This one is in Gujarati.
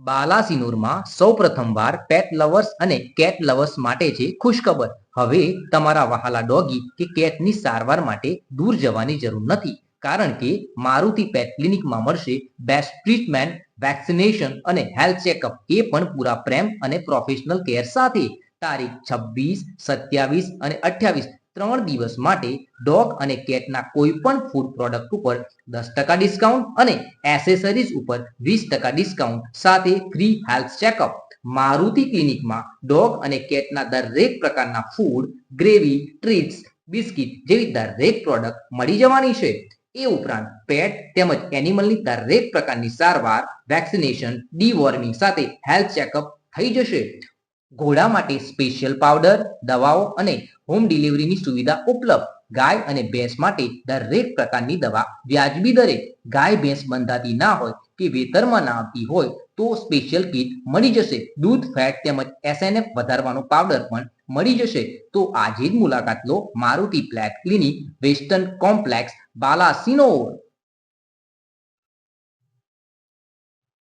બાલાસિનોરમાં સૌ પ્રથમવાર પેટ લવર્સ અને કેટ લવર્સ માટે છે ખુશખબર. હવે તમારા વહાલા ડોગી કે કેટની સારવાર માટે દૂર જવાની જરૂર નથી, કારણ કે મારુતિ પેટ ક્લિનિકમાં મળશે બેસ્ટ ટ્રીટમેન્ટ, વેક્સિનેશન અને હેલ્થ ચેકઅપ, એ પણ પૂરા પ્રેમ અને પ્રોફેશનલ કેર સાથે. તારીખ 26, 27 અને 28 3 દિવસ માટે ડોગ અને કેટના કોઈ પણ ફૂડ પ્રોડક્ટ ઉપર 10% ડિસ્કાઉન્ટ અને એસેસરીઝ ઉપર 20% ડિસ્કાઉન્ટ સાથે ફ્રી હેલ્થ ચેકઅપ. મારુતિ ક્લિનિકમાં ડોગ અને કેટના દરેક પ્રકારના ફૂડ, ગ્રેવી, ટ્રીટ્સ, બિસ્કિટ જેવી દરેક પ્રોડક્ટ મળી જવાની છે. એ ઉપરાંત પેટ તેમજ એનિમલની દરેક પ્રકારની સારવાર, વેક્સિનેશન, ડીવોર્મિંગ સાથે હેલ્થ ચેકઅપ થઈ જશે. ઘોડા માટે સ્પેશિયલ પાવડર, દવાઓ અને હોમ ડિલિવરીની સુવિધા ઉપલબ્ધ. ગાય અને ભેંસ માટે દરેક પ્રકારની દવા વ્યાજબી દરે. ગાય ભેંસ બંધાતી ના હોય કે વેતરમાં ના આવતી હોય તો સ્પેશિયલ કીટ મળી જશે. દૂધ, ફેટ તેમજ એસએનએફ વધારવાનો પાવડર પણ મળી જશે. તો આજે જ મુલાકાત લો Maruti pet clinic, western complex, Balasinor.